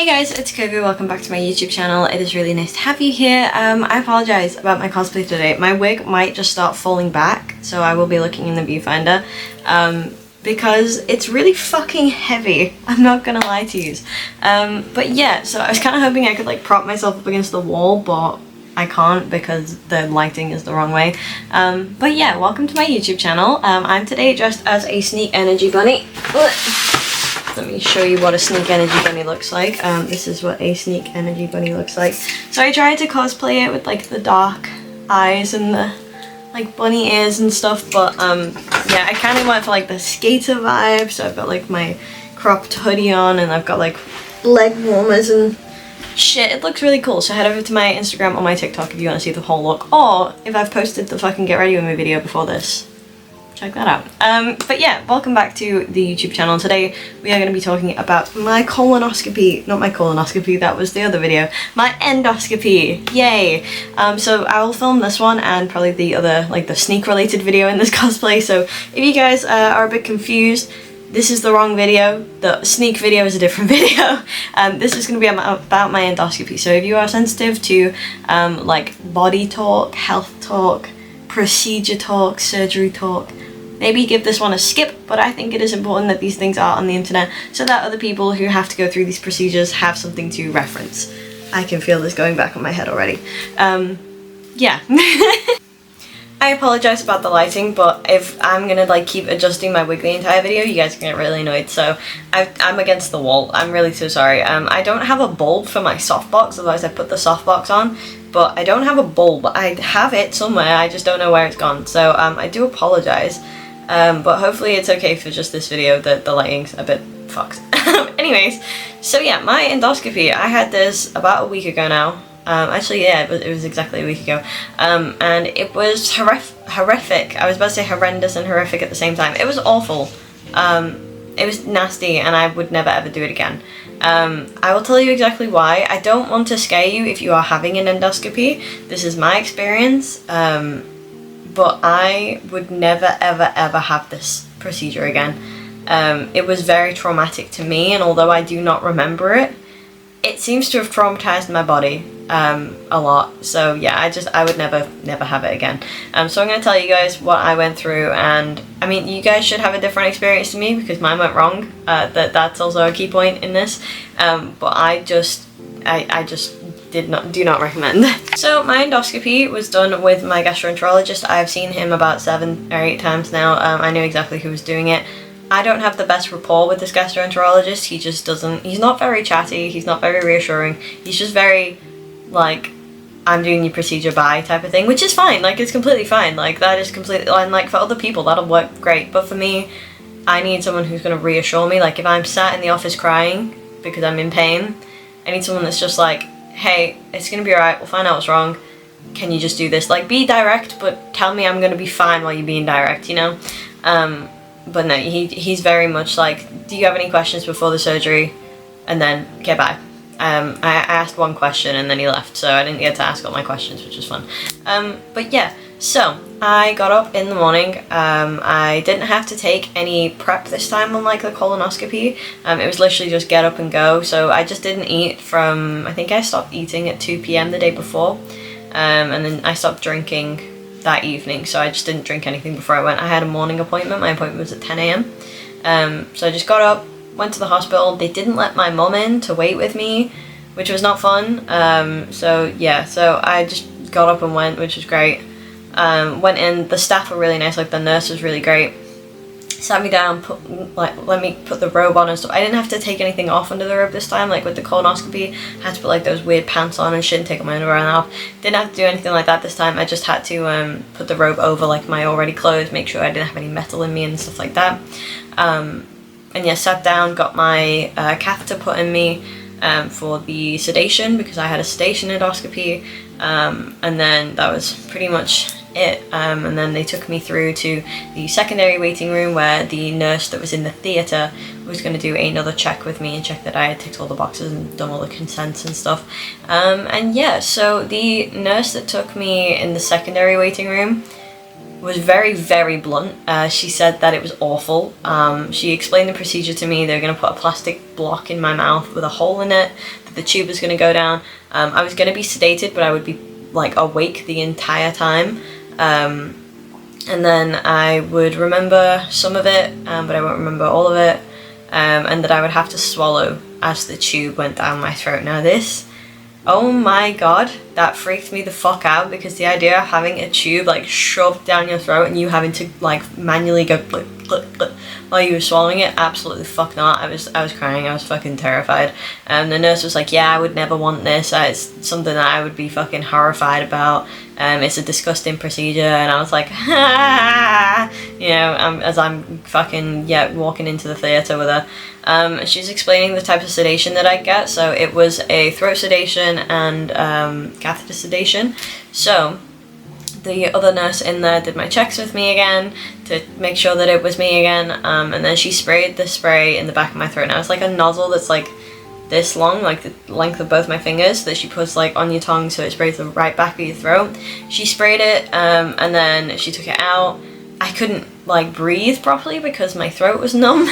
Hey guys, it's Kovu. Welcome back to my YouTube channel. It is really nice to have you here. I apologize about my cosplay today. My wig might just start falling back, so I will be looking in the viewfinder because it's really fucking heavy. I'm not gonna lie to you. But yeah, so I was kind of hoping I could like prop myself up against the wall, but I can't because the lighting is the wrong way. But yeah, welcome to my YouTube channel. I'm today dressed as a Sneak Energy Bunny. Let me show you what a Sneak Energy Bunny looks like. This is what a Sneak Energy Bunny looks like. So I tried to cosplay it with like the dark eyes and the like bunny ears and stuff, but yeah, I kind of went for like the skater vibe. So I've got like my cropped hoodie on and I've got like leg warmers and shit. It looks really cool. So head over to my Instagram or my TikTok if you want to see the whole look, or if I've posted the fucking get ready with me video before this, check that out. But yeah, welcome back to the YouTube channel. Today we are going to be talking about my colonoscopy. Not my colonoscopy, that was the other video. My endoscopy. Yay! So I will film this one and probably the other, like the sneak related video in this cosplay. So if you guys are a bit confused, this is the wrong video. The sneak video is a different video. This is going to be about my endoscopy. So if you are sensitive to like body talk, health talk, procedure talk, surgery talk, maybe give this one a skip, but I think it is important that these things are on the internet so that other people who have to go through these procedures have something to reference. I can feel this going back on my head already. Yeah. I apologize about the lighting, but if I'm gonna like keep adjusting my wig the entire video, you guys can get really annoyed. So I'm against the wall. I'm really so sorry. I don't have a bulb for my softbox, otherwise I put the softbox on, but I don't have a bulb. I have it somewhere, I just don't know where it's gone. So I do apologize. But hopefully it's okay for just this video. The lighting's a bit fucked. Anyways, so yeah, my endoscopy, I had this about a week ago now. Actually, yeah, it was exactly a week ago. And it was horrific. I was about to say horrendous and horrific at the same time. It was awful. It was nasty and I would never ever do it again. I will tell you exactly why. I don't want to scare you if you are having an endoscopy. This is my experience. But I would never ever ever have this procedure again. It was very traumatic to me, and although I do not remember it, it seems to have traumatized my body a lot. So yeah, I would never have it again. So I'm going to tell you guys what I went through, and I mean, you guys should have a different experience to me because mine went wrong. That's also a key point in this. But I just do not recommend. So my endoscopy was done with my gastroenterologist. I've seen him about 7 or 8 times now. I knew exactly who was doing it. I don't have the best rapport with this gastroenterologist. He just doesn't, he's not very chatty, he's not very reassuring. He's just very like, I'm doing your procedure, bye type of thing, which is fine. Like, it's completely fine. Like, that is completely, and like for other people that'll work great, but for me, I need someone who's going to reassure me. Like, if I'm sat in the office crying because I'm in pain, I need someone that's just like, hey, it's gonna be alright, we'll find out what's wrong, can you just do this? Like, be direct, but tell me I'm gonna be fine while you're being direct, you know? But no, he's very much like, do you have any questions before the surgery? And then, okay, bye. I asked one question and then he left, so I didn't get to ask all my questions, which was fun. But yeah, so I got up in the morning. I didn't have to take any prep this time, unlike the colonoscopy. It was literally just get up and go. So I just didn't eat from, I think I stopped eating at 2 p.m. the day before. And then I stopped drinking that evening. So I just didn't drink anything before I went. I had a morning appointment. My appointment was at 10 a.m. So I just got up, went to the hospital. They didn't let my mum in to wait with me, which was not fun. So yeah, so I just got up and went, which was great. Went in, the staff were really nice, like the nurse was really great. Sat me down, let me put the robe on and stuff. I didn't have to take anything off under the robe this time, like with the colonoscopy. I had to put like those weird pants on and shit and take all my underwear off. Didn't have to do anything like that this time. I just had to put the robe over like my already clothes, make sure I didn't have any metal in me and stuff like that. And yeah, sat down, got my catheter put in me for the sedation because I had a sedation endoscopy. And then that was pretty much it. And then they took me through to the secondary waiting room where the nurse that was in the theatre was going to do another check with me and check that I had ticked all the boxes and done all the consents and stuff. And yeah, so the nurse that took me in the secondary waiting room was very, very blunt. She said that it was awful. She explained the procedure to me. They were going to put a plastic block in my mouth with a hole in it, that the tube was going to go down. I was going to be sedated, but I would be like awake the entire time. And then I would remember some of it, but I won't remember all of it. And that I would have to swallow as the tube went down my throat. Now this, oh my god, that freaked me the fuck out, because the idea of having a tube like shoved down your throat and you having to like manually go blip, blip, blip while you were swallowing it, absolutely fuck not. I was crying, I was fucking terrified. And the nurse was like, yeah, I would never want this, it's something that I would be fucking horrified about. It's a disgusting procedure. And I was like, ah, you know, as I'm fucking, yeah, walking into the theatre with her. She's explaining the type of sedation that I get. So it was a throat sedation and catheter sedation. So the other nurse in there did my checks with me again to make sure that it was me again, and then she sprayed the spray in the back of my throat. Now it's like a nozzle that's like this long, like the length of both my fingers, that she puts like on your tongue so it sprays the right back of your throat. She sprayed it, and then she took it out. I couldn't like breathe properly because my throat was numb.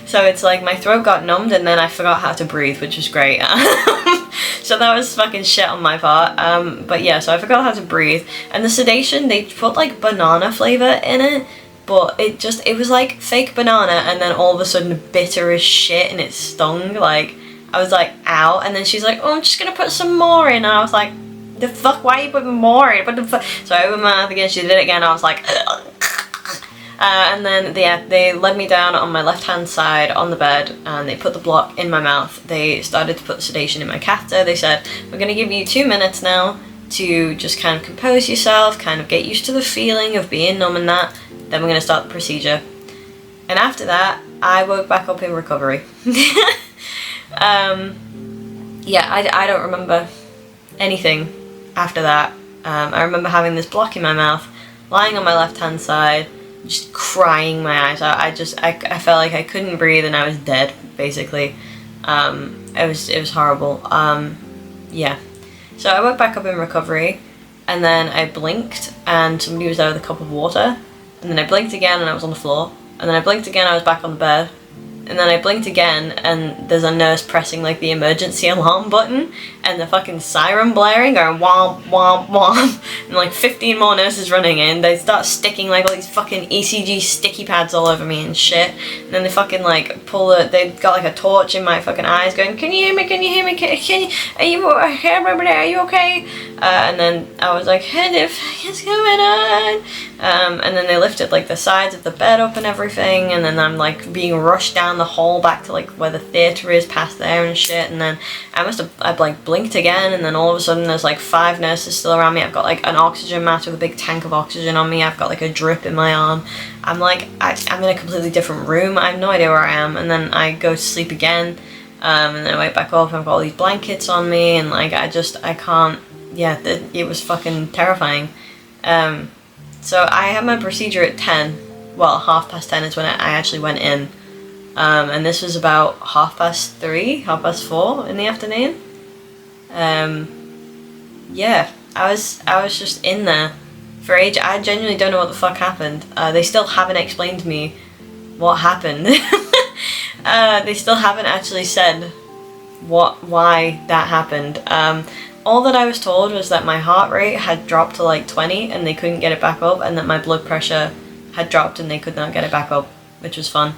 So it's like my throat got numbed and then I forgot how to breathe, which was great. So that was fucking shit on my part. But yeah, so I forgot how to breathe. And the sedation, they put like banana flavor in it, but it was like fake banana and then all of a sudden bitter as shit, and it stung. Like, I was like, ow. And then she's like, oh, I'm just gonna put some more in. And I was like, the fuck, why are you putting more in? What the fuck? So I opened my mouth again, she did it again, I was like, and then they led me down on my left hand side on the bed, and they put the block in my mouth. They started to put the sedation in my catheter. They said, we're going to give you 2 minutes now to just kind of compose yourself, kind of get used to the feeling of being numb and that. Then we're going to start the procedure. And after that, I woke back up in recovery. Yeah, I don't remember anything after that. I remember having this block in my mouth, lying on my left hand side, just crying my eyes out. I felt like I couldn't breathe and I was dead, basically. It was horrible. Yeah. So I woke back up in recovery, and then I blinked and somebody was there with a cup of water, and then I blinked again and I was on the floor, and then I blinked again, I was back on the bed, and then I blinked again and there's a nurse pressing like the emergency alarm button and the fucking siren blaring, going womp womp womp, and like 15 more nurses running in. They start sticking like all these fucking ECG sticky pads all over me and shit, and then they fucking like they got like a torch in my fucking eyes going, can you hear me, can you hear me, are you okay? And then I was like, hey, the fuck is going on? And then they lifted like the sides of the bed up and everything, and then I'm like being rushed down the hall back to like where the theatre is, past there and shit. And then I've like blinked again, and then all of a sudden there's like 5 nurses still around me. I've got like an oxygen mask with a big tank of oxygen on me. I've got like a drip in my arm. I'm like, I'm in a completely different room. I have no idea where I am. And then I go to sleep again, and then I wake back up and I've got all these blankets on me, and like I can't. Yeah, it was fucking terrifying. So I had my procedure at 10. Well, 10:30 is when I actually went in. And this was about 3:30, 4:30 in the afternoon. Yeah, I was just in there for age. I genuinely don't know what the fuck happened. They still haven't explained to me what happened. They still haven't actually said why that happened. All that I was told was that my heart rate had dropped to like 20 and they couldn't get it back up, and that my blood pressure had dropped and they could not get it back up, which was fun.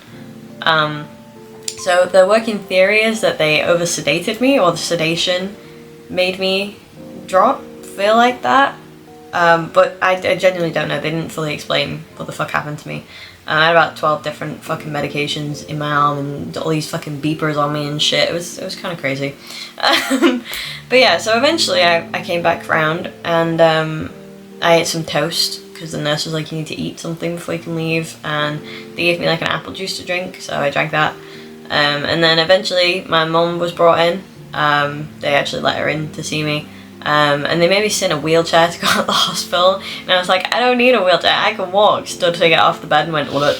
So the working theory is that they over-sedated me, or the sedation made me feel like that. But I genuinely don't know. They didn't fully explain what the fuck happened to me. I had about 12 different fucking medications in my arm and all these fucking beepers on me and shit. It was kind of crazy. But yeah, so eventually I came back round, and I ate some toast because the nurse was like, you need to eat something before you can leave, and they gave me like an apple juice to drink, so I drank that. And then eventually my mum was brought in. They actually let her in to see me. And they made me sit in a wheelchair to go to the hospital, and I was like, I don't need a wheelchair, I can walk. Stood to get off the bed and went, look.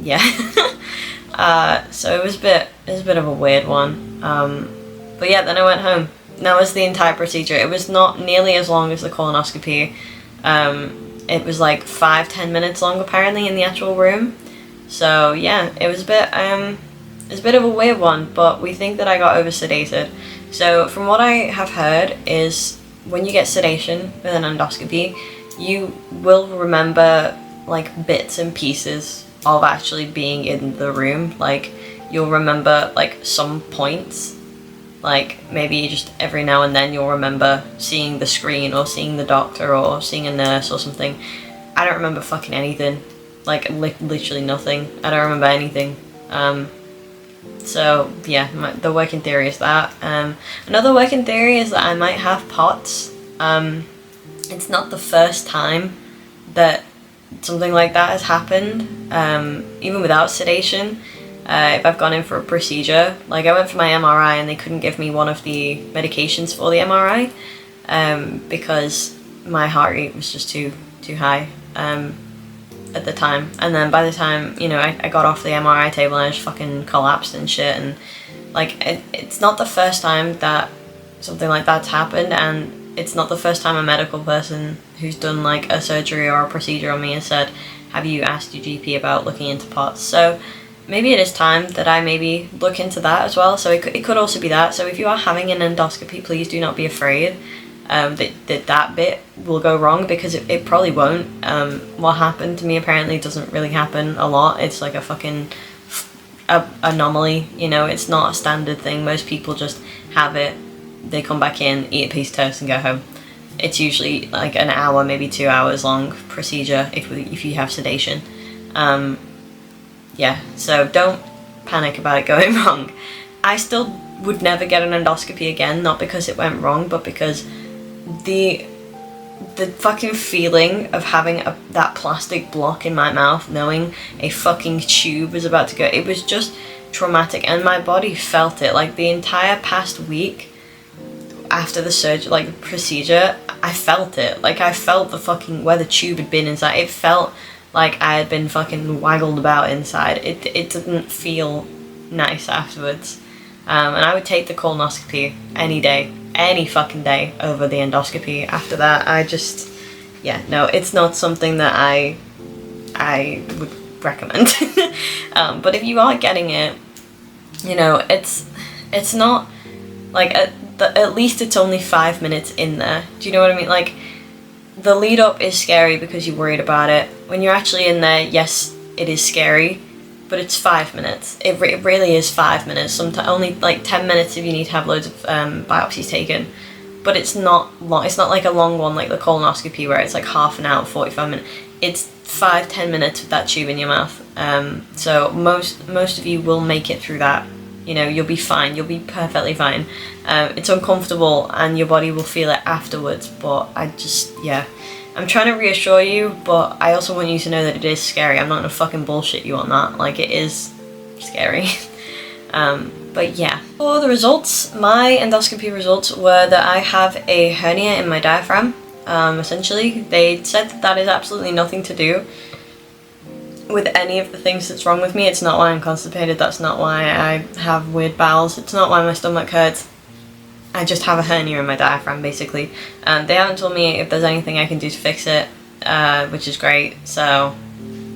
Yeah. So it was a bit of a weird one. But yeah, then I went home. And that was the entire procedure. It was not nearly as long as the colonoscopy. it was like 5-10 minutes long apparently in the actual room. So yeah, it was a bit it's a bit of a weird one, but we think that I got over sedated. So from what I have heard is when you get sedation with an endoscopy, you will remember like bits and pieces of actually being in the room. Like you'll remember like some points, like maybe just every now and then you'll remember seeing the screen or seeing the doctor or seeing a nurse or something. I don't remember fucking anything, like literally nothing. I don't remember anything. So yeah, the working theory is that. Another working theory is that I might have POTS. It's not the first time that something like that has happened, even without sedation. If I've gone in for a procedure, like I went for my MRI and they couldn't give me one of the medications for the MRI because my heart rate was just too high at the time. And then by the time, you know, I got off the MRI table and I just fucking collapsed and shit. And like it's not the first time that something like that's happened, and it's not the first time a medical person who's done like a surgery or a procedure on me has said, have you asked your GP about looking into POTS? So maybe it is time that I maybe look into that as well. So it could also be that. So if you are having an endoscopy, please do not be afraid that bit will go wrong, because it probably won't. What happened to me apparently doesn't really happen a lot. It's like a fucking anomaly, you know, it's not a standard thing. Most people just have it, they come back in, eat a piece of toast and go home. It's usually like an hour, maybe 2 hours long procedure if you have sedation. Yeah, so don't panic about it going wrong. I still would never get an endoscopy again, not because it went wrong, but because the fucking feeling of having that plastic block in my mouth, knowing a fucking tube was about to go, it was just traumatic, and my body felt it. Like the entire past week after the surgery, like the procedure, I felt it. Like I felt the fucking, where the tube had been inside. It felt like I had been fucking waggled about inside. It didn't feel nice afterwards. And I would take the colonoscopy any day, any fucking day, over the endoscopy after that. I just, yeah, no, it's not something that I would recommend. But if you are getting it, you know, it's not like at least it's only 5 minutes in there. Do you know what I mean? Like the lead up is scary because you're worried about it. When you're actually in there, yes, it is scary, but it's 5 minutes. It really is 5 minutes. Sometimes only like 10 minutes if you need to have loads of biopsies taken. But it's not long. It's not like a long one like the colonoscopy where it's like half an hour, 45 minutes. It's 5-10 minutes with that tube in your mouth. So most of you will make it through that. You know, you'll be fine. You'll be perfectly fine. It's uncomfortable and your body will feel it afterwards. But I'm trying to reassure you, but I also want you to know that it is scary. I'm not gonna fucking bullshit you on that. Like, it is scary. But yeah. For the results, my endoscopy results were that I have a hernia in my diaphragm. Essentially, they said that is absolutely nothing to do with any of the things that's wrong with me. It's not why I'm constipated. That's not why I have weird bowels. It's not why my stomach hurts. I just have a hernia in my diaphragm, basically. They haven't told me if there's anything I can do to fix it, which is great, so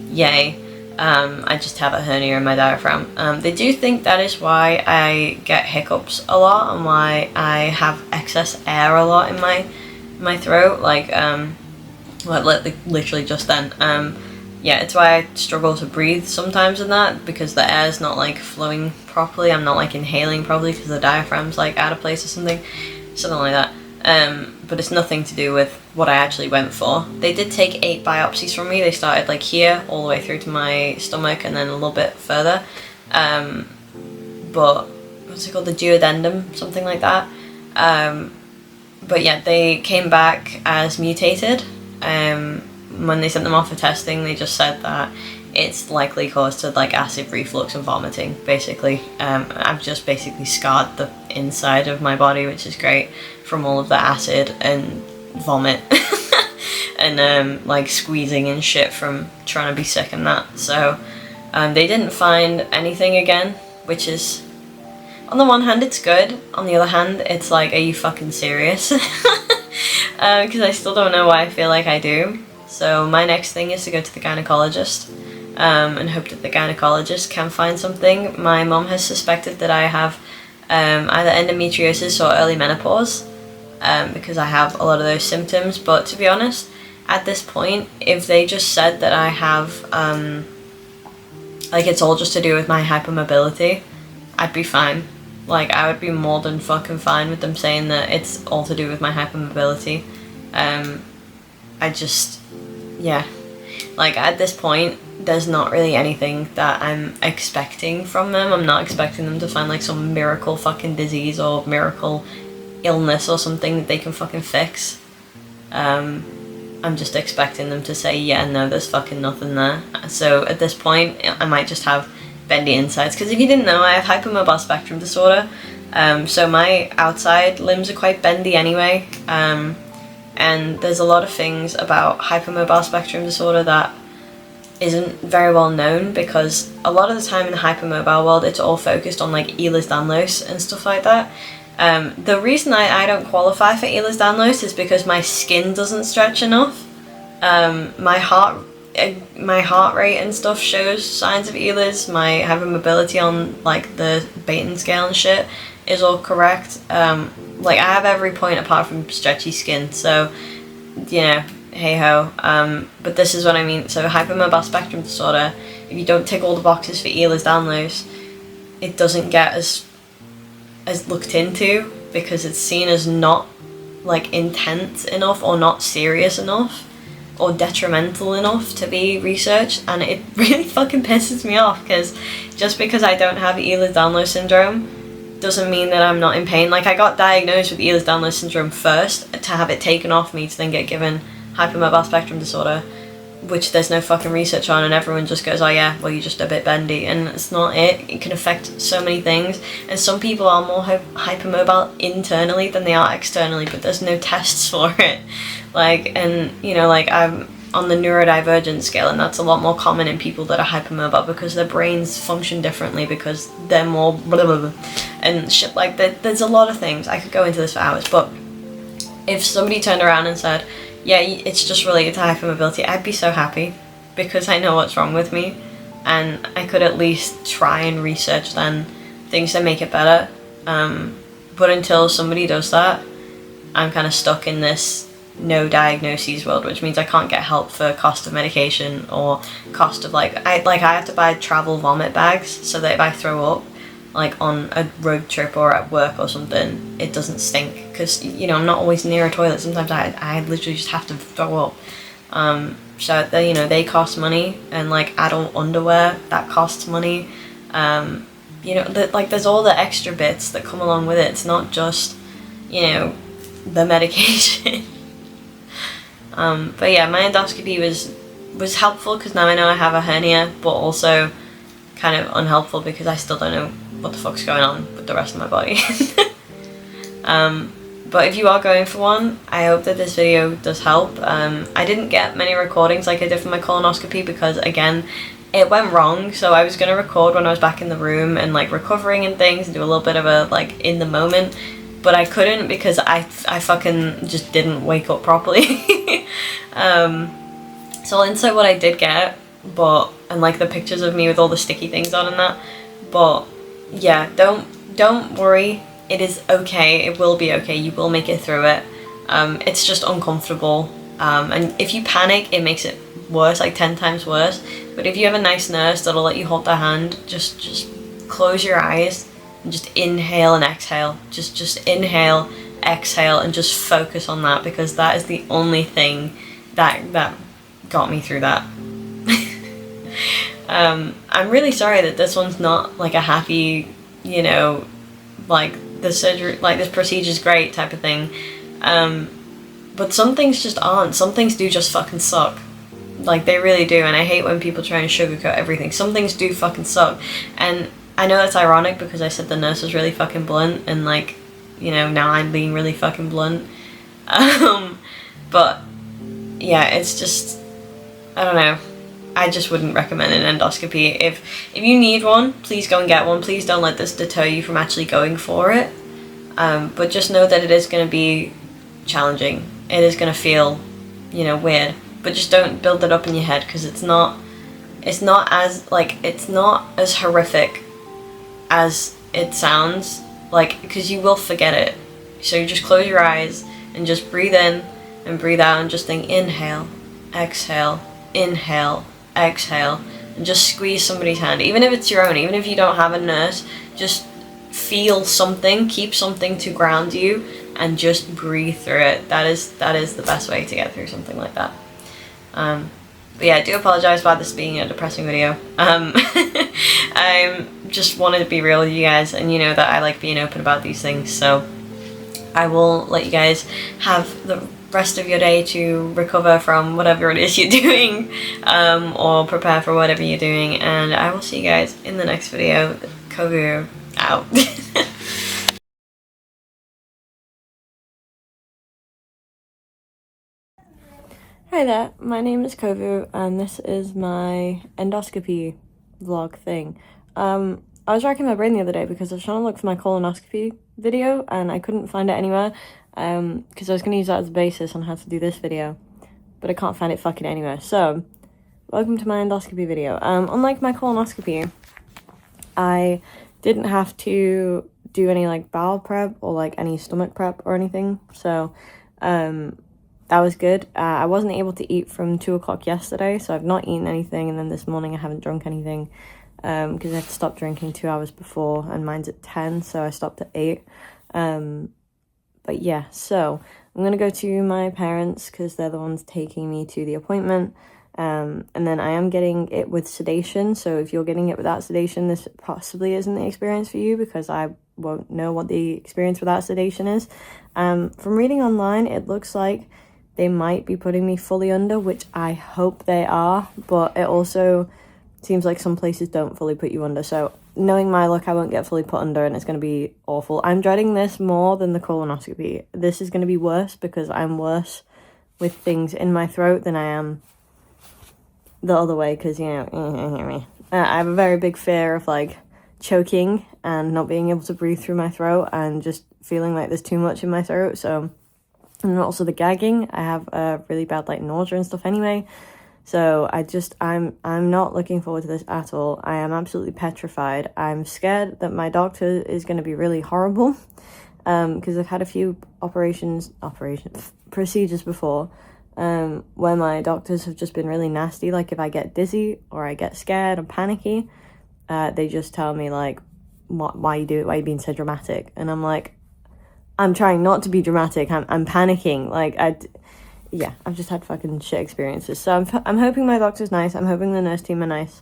yay. I just have a hernia in my diaphragm. They do think that is why I get hiccups a lot and why I have excess air a lot in my throat, like literally just then. Yeah, it's why I struggle to breathe sometimes in that, because the air's not like flowing properly. I'm not like inhaling properly because the diaphragm's like out of place or something like that. But it's nothing to do with what I actually went for. They did take 8 biopsies from me. They started like here all the way through to my stomach and then a little bit further. But what's it called? The duodenum, something like that. But yeah, they came back as mutated. When they sent them off for testing, they just said that it's likely caused to like acid reflux and vomiting, basically. I've just basically scarred the inside of my body, which is great, from all of the acid and vomit and like squeezing and shit from trying to be sick and that. So they didn't find anything again, which is, on the one hand it's good, on the other hand it's like, are you fucking serious? Because I still don't know why I feel like I do. So my next thing is to go to the gynecologist, and hope that the gynecologist can find something. My mom has suspected that I have either endometriosis or early menopause, because I have a lot of those symptoms. But to be honest, at this point, if they just said that I have, like, it's all just to do with my hypermobility, I'd be fine. Like, I would be more than fucking fine with them saying that it's all to do with my hypermobility. I just, yeah. Like, at this point, there's not really anything that I'm expecting from them. I'm not expecting them to find, like, some miracle fucking disease or miracle illness or something that they can fucking fix. I'm just expecting them to say, yeah, no, there's fucking nothing there. So at this point, I might just have bendy insides, because if you didn't know, I have hypermobile spectrum disorder, so my outside limbs are quite bendy anyway, and there's a lot of things about hypermobile spectrum disorder that isn't very well known, because a lot of the time in the hypermobile world it's all focused on like Ehlers-Danlos and stuff like that. The reason I don't qualify for Ehlers-Danlos is because my skin doesn't stretch enough. My heart rate and stuff shows signs of Ehlers. My hypermobility on like the Baton scale and shit is all correct. Like, I have every point apart from stretchy skin, so, you know, hey ho. But this is what I mean. So hypermobile spectrum disorder, if you don't tick all the boxes for Ehlers-Danlos, it doesn't get as looked into, because it's seen as not like intense enough or not serious enough or detrimental enough to be researched. And it really fucking pisses me off, because just because I don't have Ehlers-Danlos syndrome doesn't mean that I'm not in pain. Like, I got diagnosed with Ehlers-Danlos syndrome first to have it taken off me to then get given hypermobile spectrum disorder, which there's no fucking research on, and everyone just goes, oh yeah, well, you're just a bit bendy, and it's not it. It can affect so many things, and some people are more hypermobile internally than they are externally, but there's no tests for it. Like, and, you know, like, I'm on the neurodivergent scale, and that's a lot more common in people that are hypermobile, because their brains function differently, because they're more blah, blah, blah, and shit like that. There's a lot of things. I could go into this for hours, but if somebody turned around and said, yeah, it's just related to hypermobility, I'd be so happy, because I know what's wrong with me, and I could at least try and research then things that make it better. But until somebody does that, I'm kind of stuck in this no diagnoses world, which means I can't get help for cost of medication or cost of I have to buy travel vomit bags so that if I throw up like on a road trip or at work or something, it doesn't stink, because, you know, I'm not always near a toilet. Sometimes I literally just have to throw up. So they, you know, they cost money, and like adult underwear, that costs money. You know, like, there's all the extra bits that come along with it. It's not just, you know, the medication. But yeah, my endoscopy was helpful, because now I know I have a hernia, but also kind of unhelpful because I still don't know what the fuck's going on with the rest of my body. But if you are going for one, I hope that this video does help. I didn't get many recordings like I did for my colonoscopy, because again, it went wrong. So I was gonna record when I was back in the room and like recovering and things, and do a little bit of a like in the moment, but I couldn't, because I fucking just didn't wake up properly. So I'll insert what I did get, and like the pictures of me with all the sticky things on and that. But yeah, don't worry. It is okay. It will be okay. You will make it through it. It's just uncomfortable. And if you panic, it makes it worse, like 10 times worse. But if you have a nice nurse that'll let you hold their hand, just close your eyes and just inhale and exhale. Just inhale, exhale, and just focus on that, because that is the only thing that got me through that. I'm really sorry that this one's not like a happy, you know, like the surgery, like this procedure's great type of thing. But some things just aren't. Some things do just fucking suck. Like, they really do, and I hate when people try and sugarcoat everything. Some things do fucking suck, and I know that's ironic because I said the nurse was really fucking blunt, and like, you know, now I'm being really fucking blunt. But yeah, it's just, I don't know. I just wouldn't recommend an endoscopy. If you need one, please go and get one. Please don't let this deter you from actually going for it. But just know that it is going to be challenging. It is going to feel, you know, weird, but just don't build it up in your head, because it's not as, like, it's not as horrific as it sounds, like, because you will forget it. So you just close your eyes and just breathe in and breathe out and just think inhale, exhale, inhale, exhale, and just squeeze somebody's hand, even if it's your own, even if you don't have a nurse, just feel something, keep something to ground you, and just breathe through it. That is the best way to get through something like that. But yeah, I do apologize about this being a depressing video. I just wanted to be real with you guys, and you know that I like being open about these things, so I will let you guys have the rest of your day to recover from whatever it is you're doing, or prepare for whatever you're doing, and I will see you guys in the next video. Kovu out. Hi there, my name is Kovu, and this is my endoscopy vlog thing. I was racking my brain the other day because I was trying to look for my colonoscopy video and I couldn't find it anywhere, because I was going to use that as a basis on how to do this video, but I can't find it fucking anywhere. So, welcome to my endoscopy video. Unlike my colonoscopy, I didn't have to do any, like, bowel prep or, like, any stomach prep or anything, so, that was good. I wasn't able to eat from 2 o'clock yesterday, so I've not eaten anything, and then this morning I haven't drunk anything, because I had to stop drinking 2 hours before, and mine's at 10, so I stopped at 8. But yeah, so I'm going to go to my parents, because they're the ones taking me to the appointment, and then I am getting it with sedation, so if you're getting it without sedation, this possibly isn't the experience for you, because I won't know what the experience without sedation is. From reading online, it looks like they might be putting me fully under, which I hope they are, but it also seems like some places don't fully put you under, so knowing my luck, I won't get fully put under, and it's going to be awful. I'm dreading this more than the colonoscopy. This is going to be worse, because I'm worse with things in my throat than I am the other way, because, you know, I have a very big fear of, like, choking and not being able to breathe through my throat, and just feeling like there's too much in my throat, so... And also the gagging, I have a really bad, like, nausea and stuff anyway, so I'm not looking forward to this at all. I am absolutely petrified. I'm scared that my doctor is going to be really horrible, because I've had a few procedures before, where my doctors have just been really nasty. Like, if I get dizzy or I get scared or panicky, they just tell me, like, why are you being so dramatic? And I'm like, I'm trying not to be dramatic. I'm panicking. Like, I've just had fucking shit experiences. So I'm hoping my doctor's nice. I'm hoping the nurse team are nice.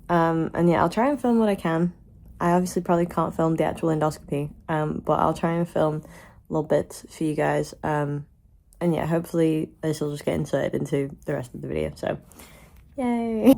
And yeah, I'll try and film what I can. I obviously probably can't film the actual endoscopy. But I'll try and film little bits for you guys. And yeah, hopefully this will just get inserted into the rest of the video. So, yay.